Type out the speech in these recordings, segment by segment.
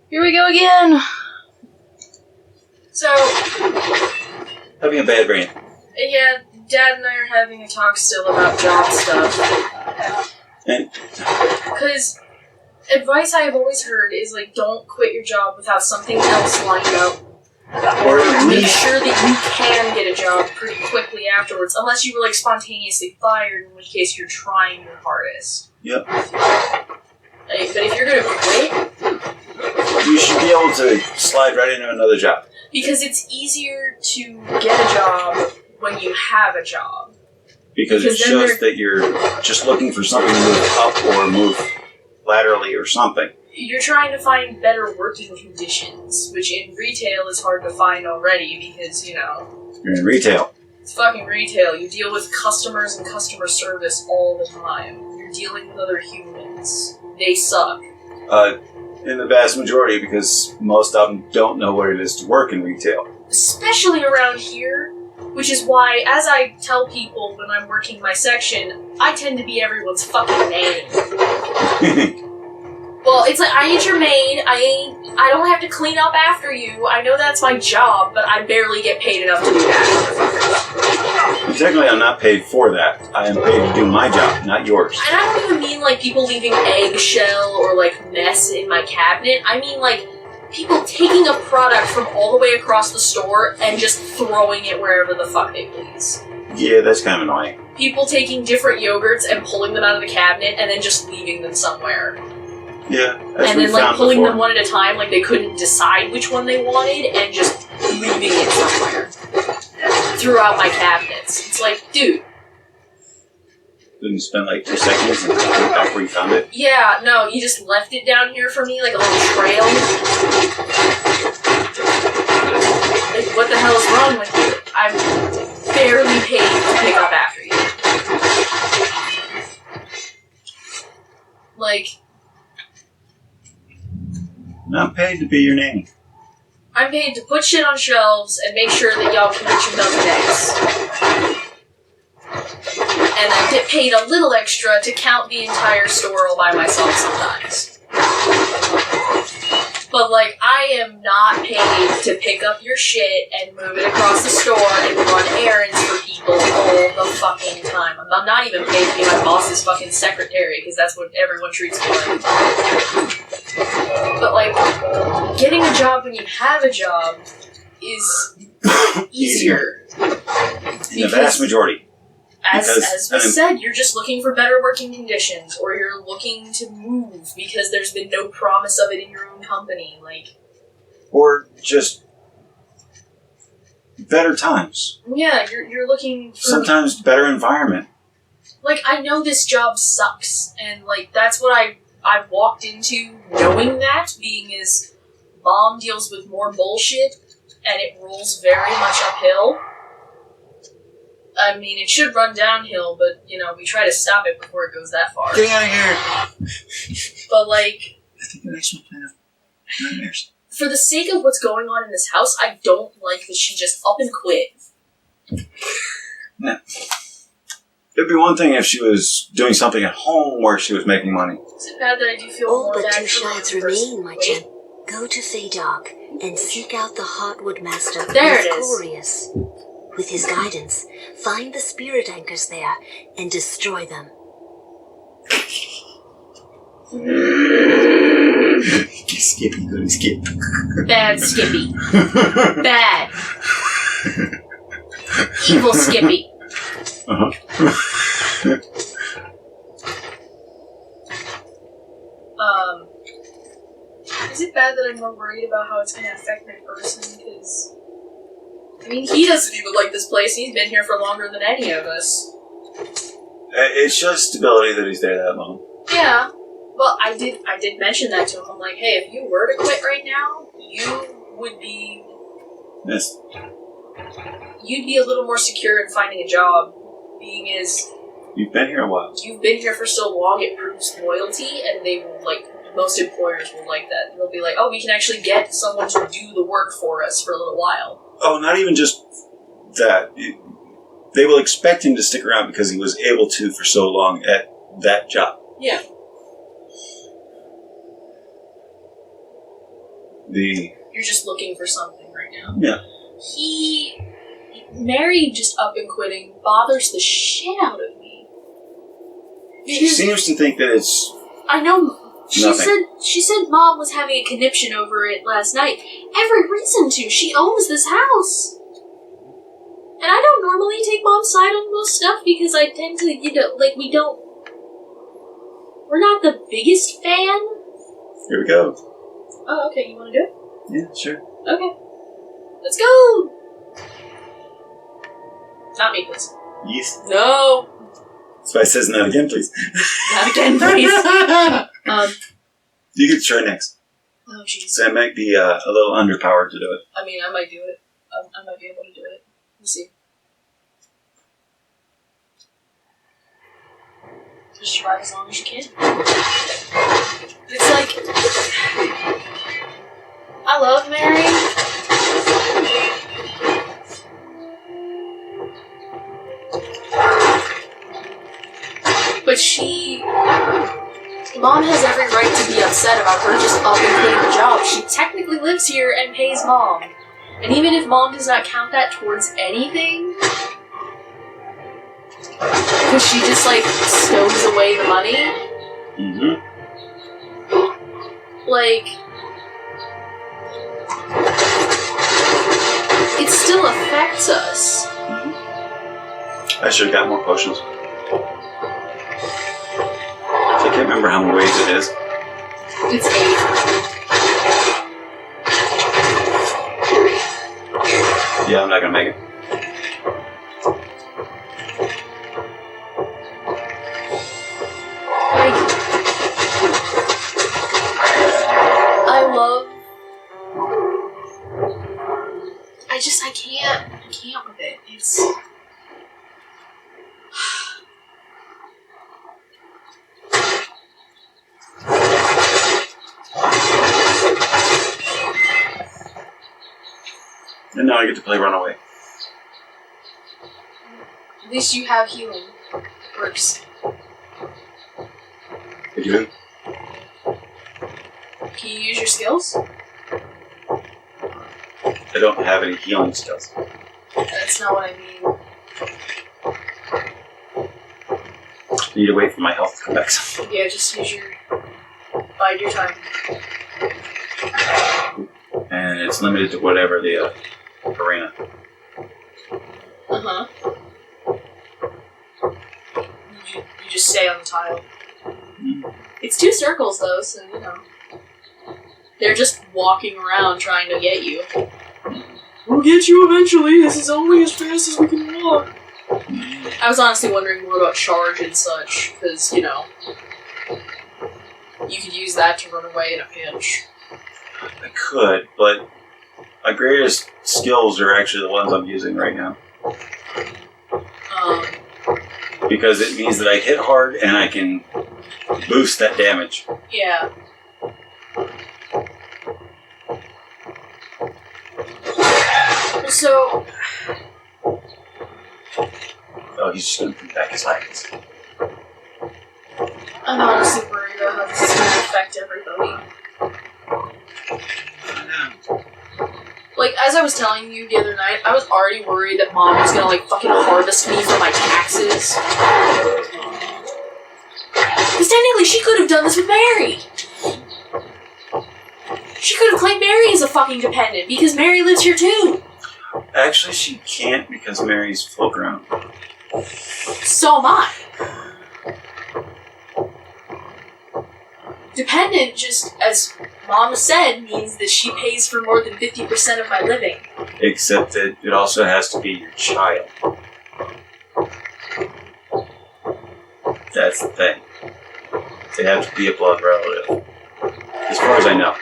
Here we go again. So... Having a bad brain. Yeah, Dad and I are having a talk still about job stuff. Because advice I have always heard is, like, don't quit your job without something else lined up. Or make sure that you can get a job pretty quickly afterwards, unless you were, like, spontaneously fired, in which case you're trying your hardest. Yep. Like, but if you're gonna quit... You should be able to slide right into another job. Because it's easier to get a job when you have a job. Because it shows that you're just looking for something to move up or move laterally or something. You're trying to find better working conditions, which in retail is hard to find already because, you know... You're in retail. It's fucking retail. You deal with customers and customer service all the time. You're dealing with other humans. They suck. In the vast majority, because most of them don't know what it is to work in retail. Especially around here, which is why, as I tell people when I'm working my section, I tend to be everyone's fucking maid. Well, it's like, I ain't your maid, I don't have to clean up after you, I know that's my job, but I barely get paid enough to do that, motherfucker. Technically, I'm not paid for that. I am paid to do my job, not yours. And I don't even mean, like, people leaving eggshell or, like, mess in my cabinet. I mean, like, people taking a product from all the way across the store and just throwing it wherever the fuck they please. Yeah, that's kind of annoying. People taking different yogurts and pulling them out of the cabinet and then just leaving them somewhere. Yeah, and then, like, pulling them one at a time, like they couldn't decide which one they wanted, and just leaving it somewhere. Throughout my cabinets. It's like, dude. Didn't spend like 2 seconds and get back where you found it? Yeah, no, you just left it down here for me, like a little trail. Like, what the hell is wrong with you? I'm barely paid to pick up after you. Like... I'm paid to be your nanny. I'm paid to put shit on shelves and make sure that y'all can get your milk eggs. And I get paid a little extra to count the entire store all by myself sometimes. But, like, I am not paid to pick up your shit and move it across the store and run errands for people all the fucking time. I'm not even paid to be my boss's fucking secretary, because that's what everyone treats me like. But, like, getting a job when you have a job is easier. In the vast majority. As we said, you're just looking for better working conditions, or you're looking to move because there's been no promise of it in your own company, like... Or just better times. Yeah, you're looking for... Sometimes better environment. Like, I know this job sucks, and, like, that's what I walked into knowing that, being as Mom deals with more bullshit, and it rolls very much uphill. I mean, it should run downhill, but, you know, we try to stop it before it goes that far. Get out of here! But, like... I think the next one Plane of Nightmares. For the sake of what's going on in this house, I don't like that she just up and quit. Yeah. It'd be one thing if she was doing something at home where she was making money. Is it bad that I do feel all more but bad 2 for shards the remain, my gem. Go to Feydark and seek out the Heartwood Master, there it is. Glorious. With his guidance, find the spirit anchors there and destroy them. Skippy, go to Skip. Bad Skippy. Bad. Evil Skippy. Is it bad that I'm more worried about how it's going to affect my person? Because, I mean, he doesn't even like this place. He's been here for longer than any of us. It shows stability that he's there that long. Yeah. Well, I did mention that to him. I'm like, hey, if you were to quit right now, you would be... Yes. You'd be a little more secure in finding a job, being as... You've been here a while. You've been here for so long, it proves loyalty, and they will, like, most employers will like that. They'll be like, oh, we can actually get someone to do the work for us for a little while. Oh, not even just that. They will expect him to stick around because he was able to for so long at that job. Yeah. You're just looking for something right now. Yeah. Mary just up and quitting bothers the shit out of me. She seems to think that it's... I know. Nothing. She said Mom was having a conniption over it last night. Every reason to. She owns this house. And I don't normally take Mom's side on most stuff because I tend to, we're not the biggest fan. Here we go. Oh, okay. You want to do it? Yeah, sure. Okay. Let's go! Not me, please. Yes. No! That's why it says not again, please. Not again, please. You can try next. Oh, jeez. So I might be a little underpowered to do it. I mean, I might do it. I might be able to do it. We'll see. Just survive as long as you can. It's like... I love Mary. But Mom has every right to be upset about her just up and quitting the job. She technically lives here and pays Mom. And even if Mom does not count that towards anything, because she just, stows away the money. Mm-hmm. It still affects us. Mm-hmm. I should have got more potions. I can't remember how many waves it is. It's 8. Yeah, I'm not gonna make it. I can't with it. It's... And now I get to play Runaway. At least you have healing. It works. I do. Can you use your skills? I don't have any healing skills. That's not what I mean. I need to wait for my health to come back. Yeah, just use bide your time. And it's limited to whatever the arena. Uh-huh. You just stay on the tile. Mm. It's 2 circles, though, so, They're just walking around trying to get you. We'll get you eventually. This is only as fast as we can walk. I was honestly wondering more about charge and such, because, you could use that to run away in a pinch. I could, but my greatest skills are actually the ones I'm using right now. Because it means that I hit hard and I can boost that damage. Yeah. So... Oh, he's just going to put back his legs. I'm honestly worried about how this is going to affect everybody. As I was telling you the other night, I was already worried that Mom was going to, fucking harvest me for my taxes. Because technically she could have done this with Mary. She could have claimed Mary as a fucking dependent, because Mary lives here too. Actually, she can't because Mary's floating around. So am I. Dependent, just as Mom said, means that she pays for more than 50% of my living. Except that it also has to be your child. That's the thing. They have to be a blood relative. As far as I know.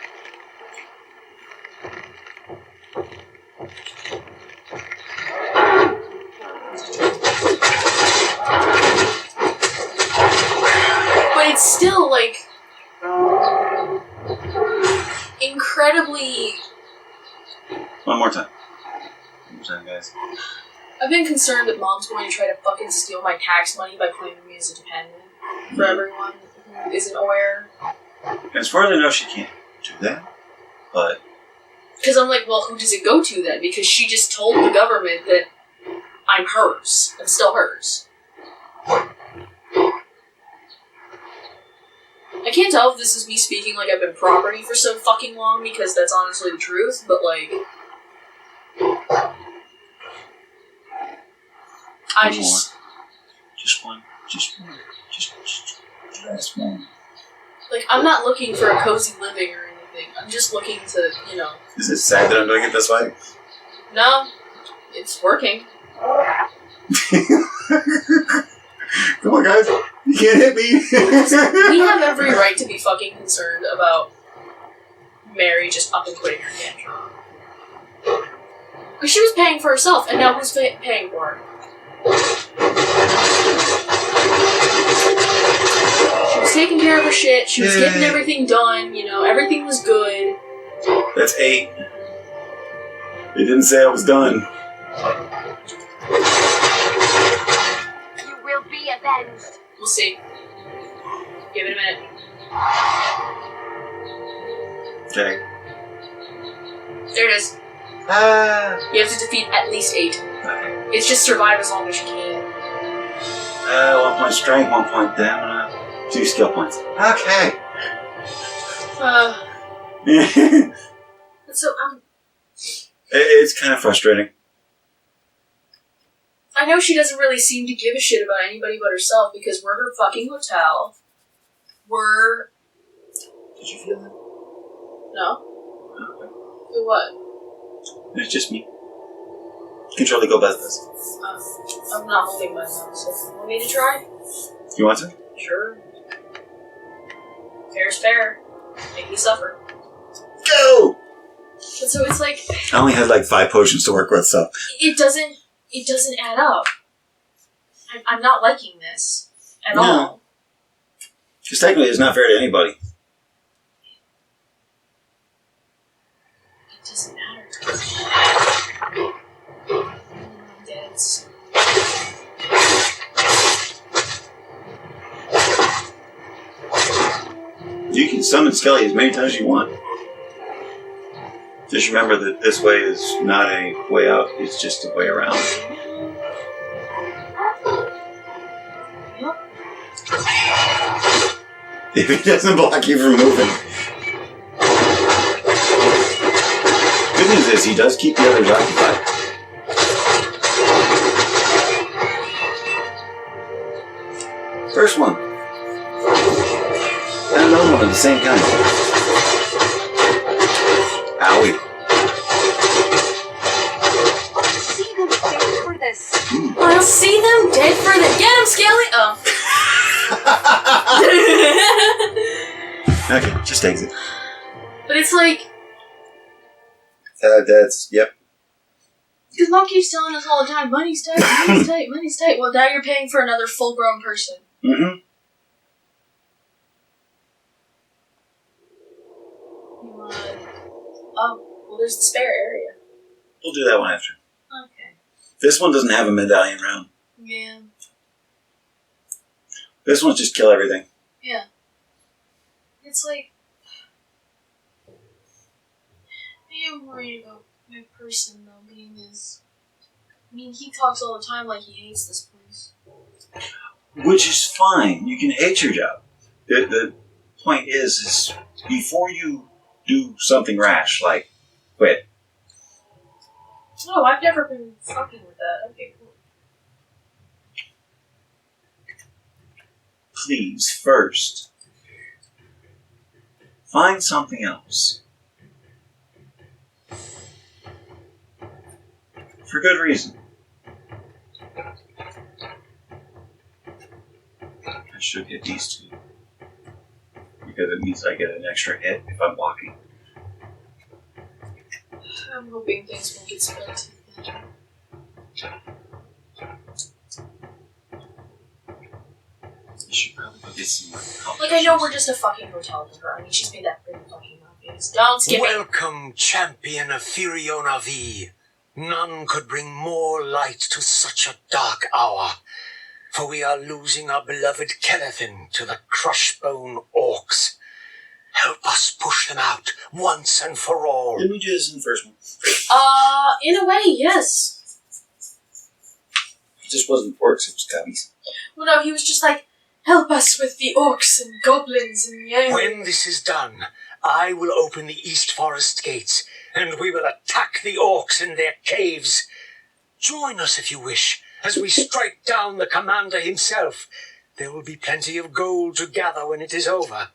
But it's still, incredibly... One more time, guys. I've been concerned that Mom's going to try to fucking steal my tax money by claiming me as a dependent. For everyone who isn't aware. As far as I know, she can't do that. But Because I'm like, well, who does it go to then? Because she just told the government that I'm hers. I'm still hers. I can't tell if this is me speaking like I've been property for so fucking long, because that's honestly the truth, but like... Just one. Like, I'm not looking for a cozy living or anything. I'm just looking to, you know... Is it sad that I'm doing it this way? No. It's working. Come on, guys. You can't hit me. We have every right to be fucking concerned about Mary just up and quitting her tantrum. Because she was paying for herself, and now who's paying for her? She was taking care of her shit, she was getting everything done, you know, everything was good. That's 8. It didn't say I was done. You will be avenged. We'll see. Give it a minute. Okay. There it is. You have to defeat at least 8. Okay. It's just survive as long as you can. 1 point strength, 1 point stamina, 2 skill points. Okay. So, It's kind of frustrating. I know she doesn't really seem to give a shit about anybody but herself, because we're her fucking hotel. Did you feel that? No. Okay. Feel what? It's just me. Control the go business. I'm not holding my mouth, so you want me to try? You want to? Sure. Fair's fair. Make me suffer. Go! But so it's like... I only had like 5 potions to work with, so... It doesn't add up. I'm not liking this at all. Because technically it's not fair to anybody. It doesn't matter. It's... You can summon Skelly as many times as you want. Just remember that this way is not a way out, it's just a way around. If it doesn't block you from moving. Good news is he does keep the others occupied. First one. And another one of the same kind. Owie. See them dead for this. I'll see them dead for the... Get him, Skelly! Oh. Okay, just exit. But it's like... That's... Yep. Because Mom keeps telling us all the time, money's tight, money's tight, money's tight. Well, now you're paying for another full-grown person. Mm-hmm. Oh, well, there's the spare area. We'll do that one after. Okay. This one doesn't have a medallion round. Yeah. This one's just kill everything. Yeah. It's like... I am worried about my person, though, being this... I mean, he talks all the time like he hates this place. Which is fine. You can hate your job. The point is before you do something rash, like quit. No, I've never been fucking with that. Okay, cool. Please, first, find something else. For good reason. I should hit these 2. Because it means I get an extra hit if I'm walking. I'm hoping things won't get spilled. You should probably go get some more. Like, I know we're just a fucking hotel to her. I mean, she's made that pretty fucking obvious. Don't skip it. Welcome, champion of Firiona V. None could bring more light to such a dark hour. For we are losing our beloved Kelethin to the crush-bone orcs. Help us push them out once and for all. Didn't we do this in the first one? In a way, yes. It just wasn't orcs, it was gummies. Well, no, he was just like, help us with the orcs and goblins and yeah. When this is done, I will open the East Forest gates, and we will attack the orcs in their caves. Join us if you wish, as we strike down the commander himself. There will be plenty of gold to gather when it is over.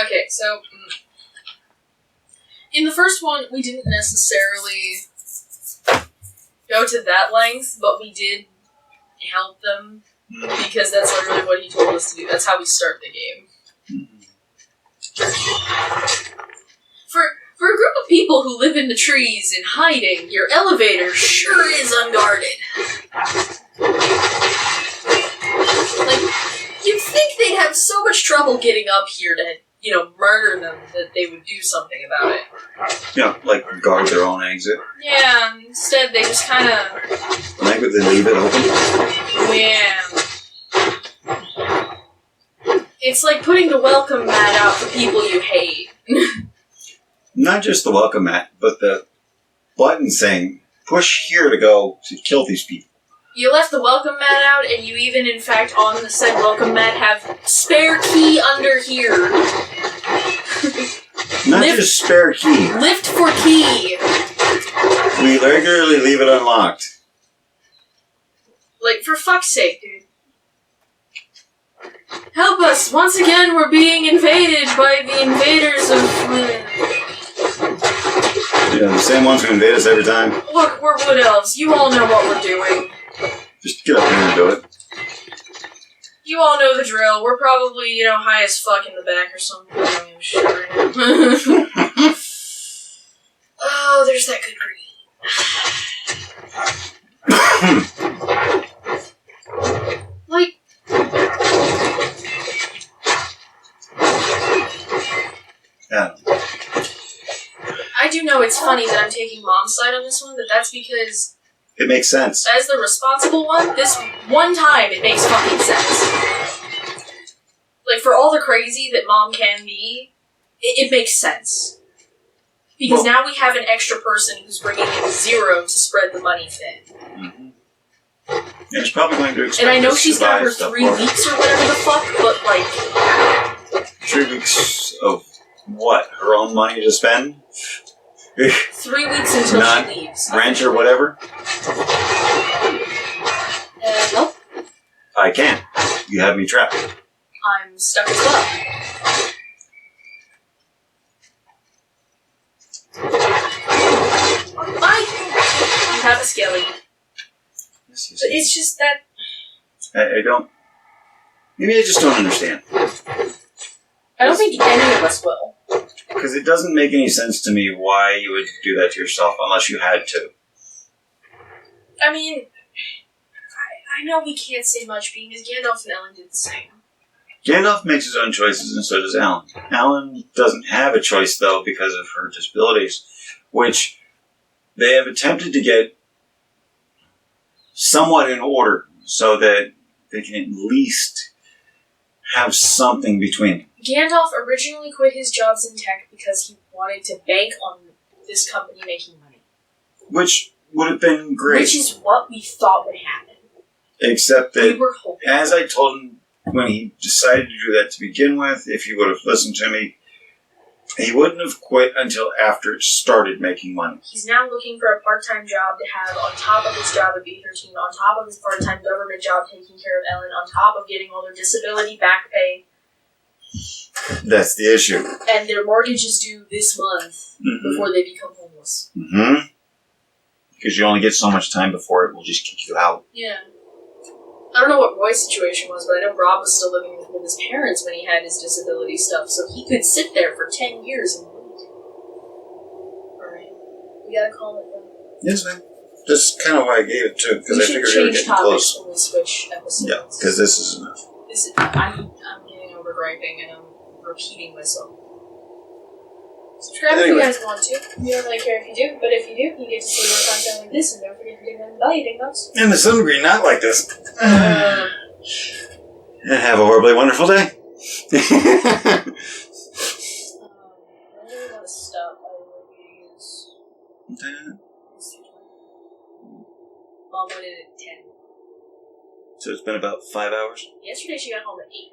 Okay, so in the first one, we didn't necessarily go to that length, but we did help them because that's literally what he told us to do. That's how we start the game. For a group of people who live in the trees in hiding, your elevator sure is unguarded. Like, you'd think they'd have so much trouble getting up here to, murder them that they would do something about it. Yeah, like guard their own exit. Yeah, instead they just kind of... Like, would they leave it open? Yeah. It's like putting the welcome mat out for people you hate. Not just the welcome mat, but the button saying, push here to go to kill these people. You left the welcome mat out, and you even, in fact, on the said welcome mat have spare key under here. Not just spare key. Lift for key. We regularly leave it unlocked. Like, for fuck's sake, dude. Help us! Once again, we're being invaded by the invaders of... The same ones who invade us every time. Look, we're wood elves. You all know what we're doing. Just get up here and do it. You all know the drill. We're probably, high as fuck in the back or something. I'm sure. Oh, there's that good green. Like... Yeah. I do know it's funny that I'm taking Mom's side on this one, but that's because... It makes sense. As the responsible one, this one time it makes fucking sense. Like, for all the crazy that Mom can be, it makes sense. Because now we have an extra person who's bringing in 0 to spread the money thin. Mm-hmm. Yeah, she's probably going to expect and I know she's got her 3 weeks or whatever the fuck, but like... 3 weeks of what? Her own money to spend? 3 weeks until Not she leaves. Rent or whatever? Nope. I can't. You have me trapped. I'm stuck as well. You have a skelly. Yes. But it's just that... I don't... Maybe I just don't understand. I don't think any of us will. Because it doesn't make any sense to me why you would do that to yourself unless you had to. I mean, I know we can't say much because Gandalf and Ellen did the same. Gandalf makes his own choices and so does Ellen. Ellen doesn't have a choice, though, because of her disabilities, which they have attempted to get somewhat in order so that they can at least have something between them. Gandalf originally quit his jobs in tech because he wanted to bank on this company making money. Which would have been great. Which is what we thought would happen. Except that, we were hoping. As I told him when he decided to do that to begin with, if he would have listened to me, he wouldn't have quit until after it started making money. He's now looking for a part-time job to have on top of his job at B13, on top of his part-time government job taking care of Ellen, on top of getting all their disability back pay. That's the issue. And their mortgage is due this month before they become homeless. Mm-hmm. Because you only get so much time before it will just kick you out. Yeah. I don't know what Roy's situation was, but I know Rob was still living with his parents when he had his disability stuff, so he could sit there for 10 years and wait. Alright. We gotta call it then. Yes, ma'am. That's kind of why I gave it to, because I figured we were getting topics close. When we switch episodes. Yeah, because this is enough. I'm getting over griping and I'm repeating myself. Subscribe if you guys want to. We don't really care if you do, but if you do, you get to see more content like this, and don't forget to dig that bell, you dingoes. And to some degree, not like this. And have a horribly wonderful day. really want to stop by Olivia's. What time? It's 2:20. Mom went in at 10. So it's been about 5 hours? Yesterday she got home at 8.